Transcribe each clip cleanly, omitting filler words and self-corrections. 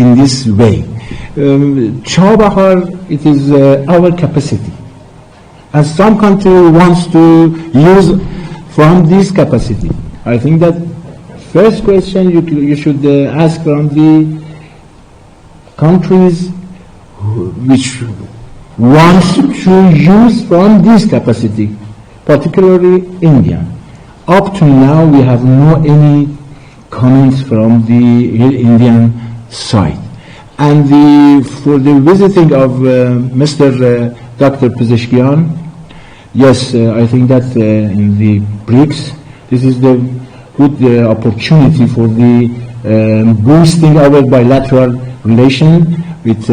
in this way. Chabahar, it is our capacity. As some country wants to use from this capacity, I think that first question you should ask from the countries which wants to use from this capacity, particularly India. Up to now, we have no any comments from the Indian side. And for the visiting of Mr. Dr. Pezeshkian, yes, I think that in the BRICS, this is the good opportunity for the boosting our bilateral relation with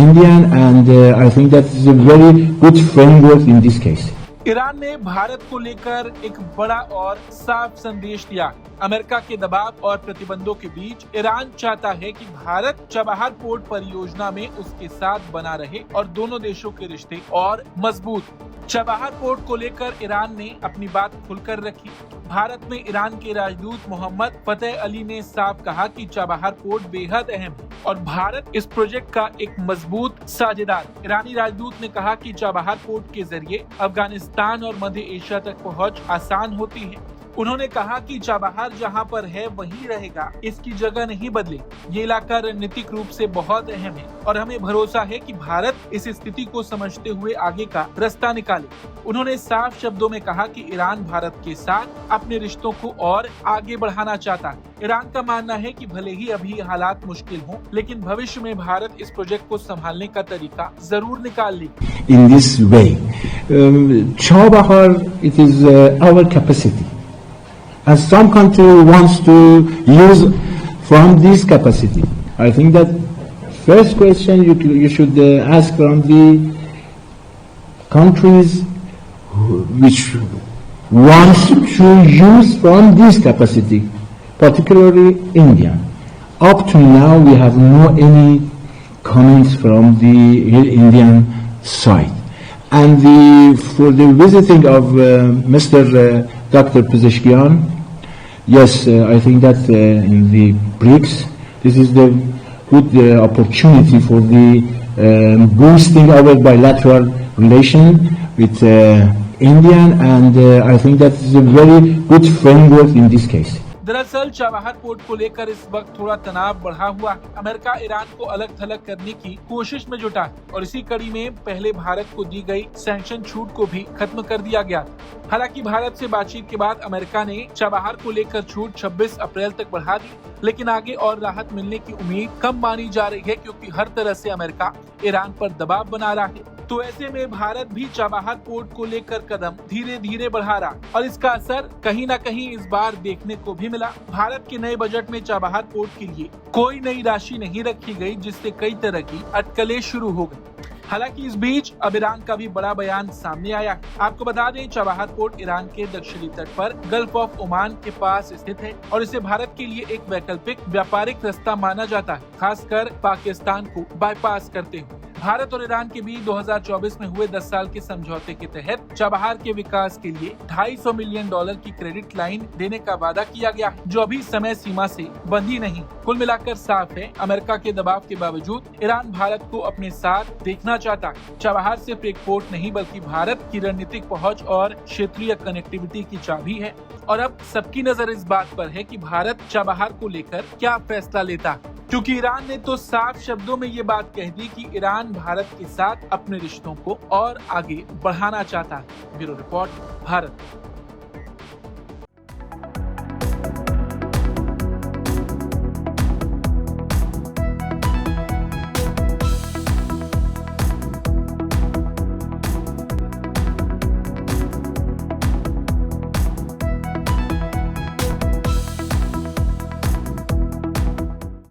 India, and I think that is a very good framework in this case. Iran ने भारत को लेकर एक बड़ा और साफ संदेश दिया। America के दबाव और प्रतिबंधों के बीच ईरान चाहता है कि भारत चाबहार पोर्ट परियोजना में उसके साथ बना रहे और दोनों देशों के रिश्ते और मजबूत। चाबहार पोर्ट को लेकर ईरान ने अपनी बात खुलकर रखी। भारत में ईरान के राजदूत मोहम्मद फतेह अली ने साफ कहा कि चाबहार पोर्ट बेहद अहम है और भारत इस प्रोजेक्ट का एक मजबूत साझेदार। ईरानी राजदूत ने कहा कि चाबहार पोर्ट के जरिए अफगानिस्तान और मध्य एशिया तक पहुंच आसान होती है। उन्होंने कहा कि चाबहार जहां पर है वहीं रहेगा, इसकी जगह नहीं बदले। ये इलाका रणनीतिक रूप से बहुत अहम है और हमें भरोसा है कि भारत इस स्थिति को समझते हुए आगे का रास्ता निकाले। उन्होंने साफ शब्दों में कहा कि ईरान भारत के साथ अपने रिश्तों को और आगे बढ़ाना चाहता है। ईरान का मानना है कि भले ही अभी हालात मुश्किल हों, लेकिन भविष्य में भारत इस प्रोजेक्ट को संभालने का तरीका जरूर निकाल लेगी। In this way, Chabahar, it is our capacity. As some country wants to use from this capacity, I think that first question you should ask from the countries which wants to use from this capacity, particularly India. Up to now, we have no any comments from the Indian side. And for the visiting of Mr. Dr. Pezeshkian, yes, I think that in the BRICS, this is the good opportunity for the boosting our bilateral relation with India, and I think that is a very good framework in this case. दरअसल Chabahar port को लेकर इस वक्त थोड़ा तनाव बढ़ा हुआ है। अमेरिका ईरान को अलग थलग करने की कोशिश में जुटा है और इसी कड़ी में पहले भारत को दी गई सैंक्शन छूट को भी खत्म कर दिया गया। हालांकि भारत से बातचीत के बाद अमेरिका ने चाबहार को लेकर छूट 26 अप्रैल तक बढ़ा दी, लेकिन आगे और राहत मिलने की उम्मीद कम मानी जा रही है, क्योंकि हर तरह से अमेरिका ईरान पर दबाव बना रहा है। तो ऐसे में भारत भी चाबहार पोर्ट को लेकर कदम धीरे धीरे बढ़ा रहा और इसका असर कहीं न कहीं इस बार देखने को भी मिला। भारत के नए बजट में चाबहार पोर्ट के लिए कोई नई राशि नहीं रखी गई, जिससे कई तरह की अटकलें शुरू हो गई। हालांकि इस बीच अब ईरान का भी बड़ा बयान सामने आया है। आपको बता दें, चाबहार पोर्ट ईरान के दक्षिणी तट पर गल्फ ऑफ ओमान के पास स्थित है और इसे भारत के लिए एक वैकल्पिक व्यापारिक रास्ता माना जाता है, खासकर पाकिस्तान को बाईपास करते हुए। भारत और ईरान के बीच 2024 में हुए 10 साल के समझौते के तहत चाबहार के विकास के लिए $250 मिलियन की क्रेडिट लाइन देने का वादा किया गया, जो अभी समय सीमा से बंधी नहीं। कुल मिलाकर साफ है, अमेरिका के दबाव के बावजूद ईरान भारत को अपने साथ देखना चाहता है। चाबहार सिर्फ एक पोर्ट नहीं, बल्कि भारत की रणनीतिक पहुंच और क्षेत्रीय कनेक्टिविटी की चाबी है। और अब सबकी नजर इस बात पर है कि भारत चाबहार को लेकर क्या फैसला लेता है, क्योंकि ईरान ने तो साफ शब्दों में ये बात कह दी कि ईरान भारत के साथ अपने रिश्तों को और आगे बढ़ाना चाहता है। Bureau report, Bharat.